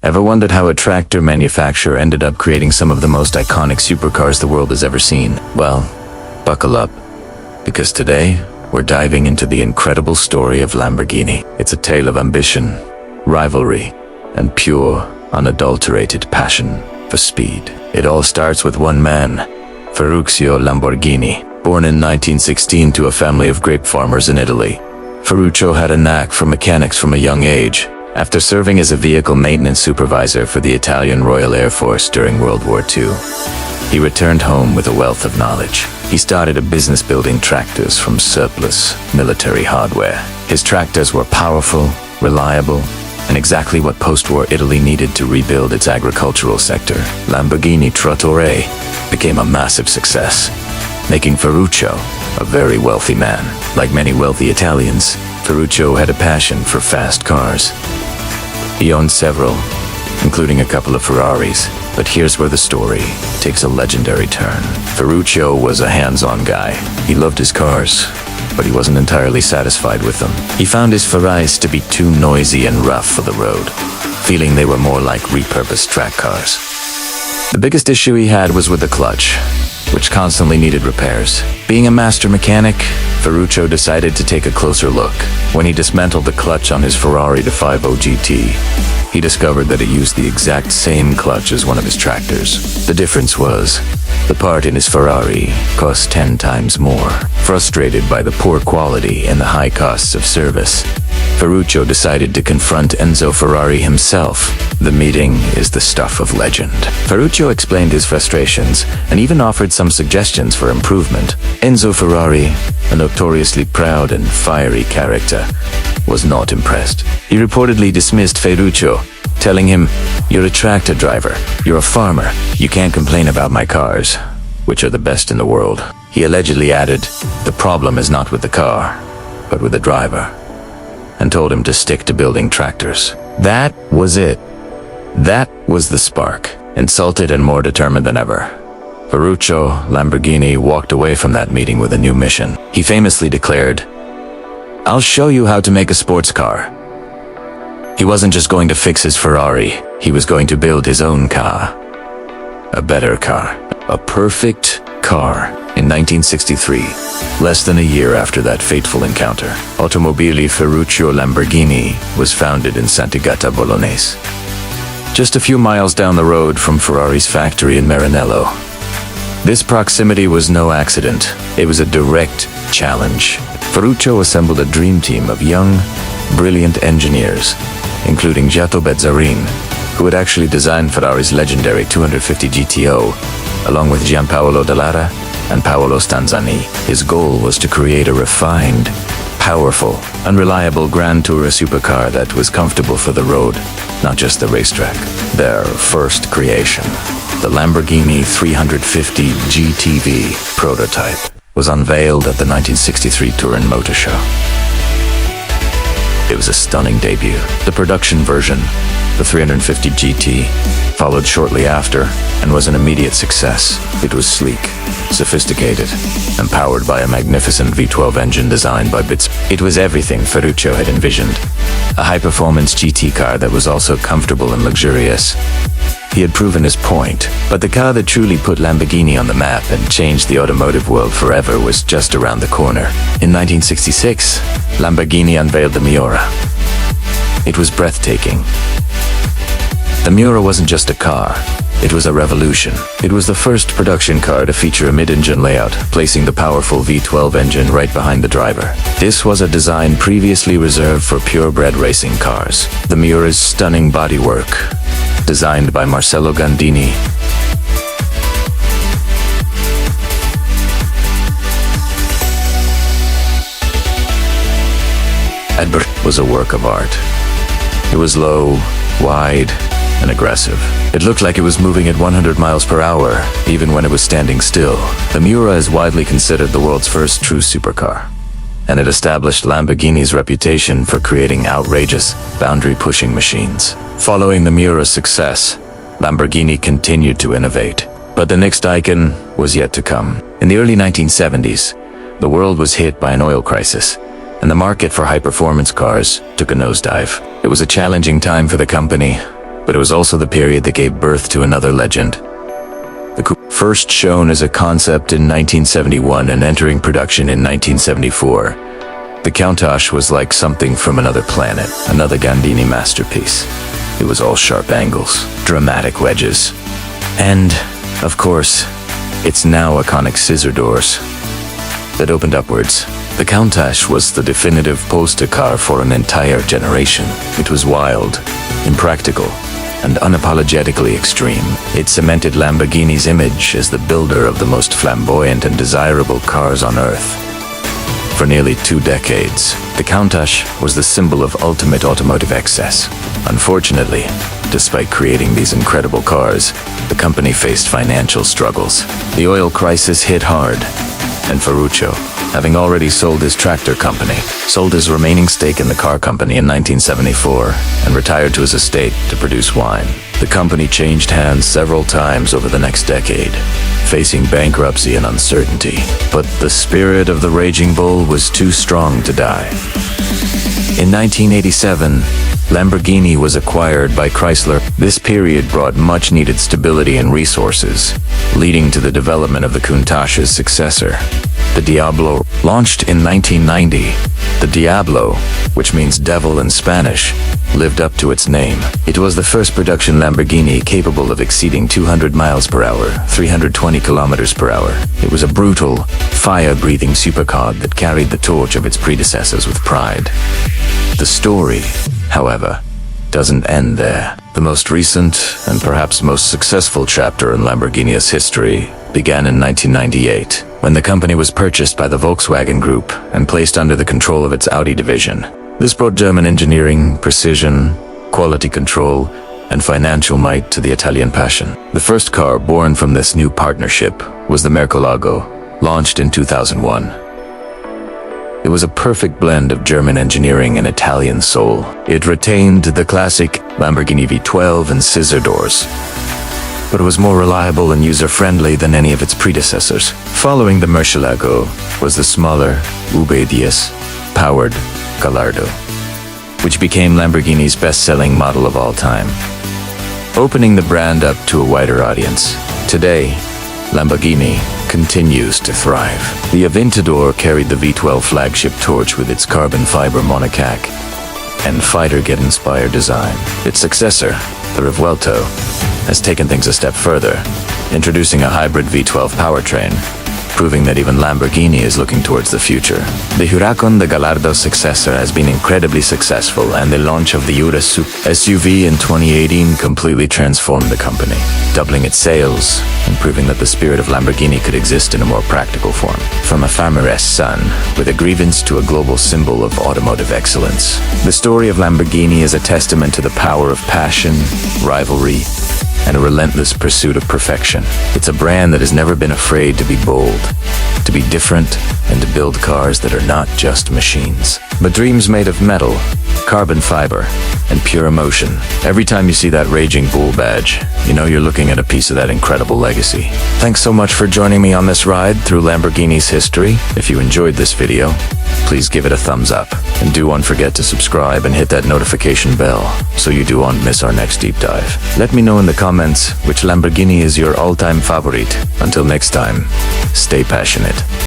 Ever wondered how a tractor manufacturer ended up creating some of the most iconic supercars the world has ever seen? Well, buckle up, because today we're diving into the incredible story of Lamborghini. It's a tale of ambition, rivalry, and pure, unadulterated passion for speed. It all starts with one man, Ferruccio Lamborghini. Born in 1916 to a family of grape farmers in Italy, Ferruccio had a knack for mechanics from a young age. After serving as a vehicle maintenance supervisor for the Italian Royal Air Force during World War II, he returned home with a wealth of knowledge. He started a business building tractors from surplus military hardware. His tractors were powerful, reliable, and exactly what post-war Italy needed to rebuild its agricultural sector. Lamborghini Trattore became a massive success, making Ferruccio a very wealthy man. Like many wealthy Italians, Ferruccio had a passion for fast cars. He owned several, including a couple of Ferraris. But here's where the story takes a legendary turn. Ferruccio was a hands-on guy. He loved his cars, but he wasn't entirely satisfied with them. He found his Ferraris to be too noisy and rough for the road, feeling they were more like repurposed track cars. The biggest issue he had was with the clutch, which constantly needed repairs. Being a master mechanic, Ferruccio decided to take a closer look. When he dismantled the clutch on his Ferrari 250 GT, he discovered that it used the exact same clutch as one of his tractors. The difference was, the part in his Ferrari cost 10 times more. Frustrated by the poor quality and the high costs of service, Ferruccio decided to confront Enzo Ferrari himself. The meeting is the stuff of legend. Ferruccio explained his frustrations and even offered some suggestions for improvement. Enzo Ferrari, a notoriously proud and fiery character, was not impressed. He reportedly dismissed Ferruccio, telling him, "You're a tractor driver, you're a farmer, you can't complain about my cars, which are the best in the world." He allegedly added, "The problem is not with the car, but with the driver," and told him to stick to building tractors. That was it. That was the spark. Insulted and more determined than ever, Ferruccio Lamborghini walked away from that meeting with a new mission. He famously declared, "I'll show you how to make a sports car." He wasn't just going to fix his Ferrari, he was going to build his own car. A better car. A perfect car. In 1963, less than a year after that fateful encounter, Automobili Ferruccio Lamborghini was founded in Sant'Agata Bolognese, just a few miles down the road from Ferrari's factory in Maranello. This proximity was no accident. It was a direct challenge. Ferruccio assembled a dream team of young, brilliant engineers, including Giotto Bezzarin, who had actually designed Ferrari's legendary 250 GTO, along with Giampaolo Dallara and Paolo Stanzani. His goal was to create a refined, powerful, unreliable Grand Tourer supercar that was comfortable for the road, not just the racetrack. Their first creation, the Lamborghini 350 GTV prototype, was unveiled at the 1963 Turin Motor Show. It was a stunning debut. The production version, the 350 GT, followed shortly after and was an immediate success. It was sleek, sophisticated, and powered by a magnificent V12 engine designed by Bits. It was everything Ferruccio had envisioned. A high-performance GT car that was also comfortable and luxurious. He had proven his point, but the car that truly put Lamborghini on the map and changed the automotive world forever was just around the corner. In 1966, Lamborghini unveiled the Miura. It was breathtaking. The Miura wasn't just a car, it was a revolution. It was the first production car to feature a mid-engine layout, placing the powerful V12 engine right behind the driver. This was a design previously reserved for purebred racing cars. The Miura's stunning bodywork, designed by Marcello Gandini, was a work of art. It was low, wide, and aggressive. It looked like it was moving at 100 miles per hour, even when it was standing still. The Miura is widely considered the world's first true supercar, and it established Lamborghini's reputation for creating outrageous, boundary-pushing machines. Following the Miura's success, Lamborghini continued to innovate, but the next icon was yet to come. In the early 1970s, the world was hit by an oil crisis, and the market for high-performance cars took a nosedive. It was a challenging time for the company, but it was also the period that gave birth to another legend. The coupe, first shown as a concept in 1971 and entering production in 1974, the Countach was like something from another planet, another Gandini masterpiece. It was all sharp angles, dramatic wedges, and, of course, its now iconic scissor doors that opened upwards. The Countach was the definitive poster car for an entire generation. It was wild, impractical, and unapologetically extreme. It cemented Lamborghini's image as the builder of the most flamboyant and desirable cars on Earth. For nearly 2 decades, the Countach was the symbol of ultimate automotive excess. Unfortunately, despite creating these incredible cars, the company faced financial struggles. The oil crisis hit hard, and Ferruccio, having already sold his tractor company, sold his remaining stake in the car company in 1974 and retired to his estate to produce wine. The company changed hands several times over the next decade, facing bankruptcy and uncertainty. But the spirit of the Raging Bull was too strong to die. In 1987, Lamborghini was acquired by Chrysler. This period brought much-needed stability and resources, leading to the development of the Countach's successor, the Diablo. Launched in 1990, the Diablo, which means devil in Spanish, lived up to its name. It was the first production Lamborghini capable of exceeding 200 miles per hour, 320 kilometers per hour. It was a brutal, fire-breathing supercar that carried the torch of its predecessors with pride. The story, however, doesn't end there. The most recent and perhaps most successful chapter in Lamborghini's history began in 1998, when the company was purchased by the Volkswagen Group and placed under the control of its Audi division. This brought German engineering, precision, quality control, and financial might to the Italian passion. The first car born from this new partnership was the Murcielago, launched in 2001. It was a perfect blend of German engineering and Italian soul. It retained the classic Lamborghini V12 and scissor doors, but it was more reliable and user-friendly than any of its predecessors. Following the Murcielago was the smaller V10 powered Gallardo, which became Lamborghini's best-selling model of all time, opening the brand up to a wider audience. Today, Lamborghini continues to thrive. The Aventador carried the V12 flagship torch with its carbon fiber monocoque and fighter-jet-inspired design. Its successor, the Revuelto, has taken things a step further, introducing a hybrid V12 powertrain, proving that even Lamborghini is looking towards the future. The Huracan, the Gallardo's successor, has been incredibly successful, and the launch of the Urus SUV in 2018 completely transformed the company, doubling its sales and proving that the spirit of Lamborghini could exist in a more practical form. From a farmer's son with a grievance to a global symbol of automotive excellence, the story of Lamborghini is a testament to the power of passion, rivalry, and a relentless pursuit of perfection. It's a brand that has never been afraid to be bold, to be different, and to build cars that are not just machines, but dreams made of metal, carbon fiber, and pure emotion. Every time you see that Raging Bull badge, you know you're looking at a piece of that incredible legacy. Thanks so much for joining me on this ride through Lamborghini's history. If you enjoyed this video, please give it a thumbs up, and don't forget to subscribe and hit that notification bell so you don't miss our next deep dive. Let me know in the comments which Lamborghini is your all-time favorite. Until next time, stay passionate.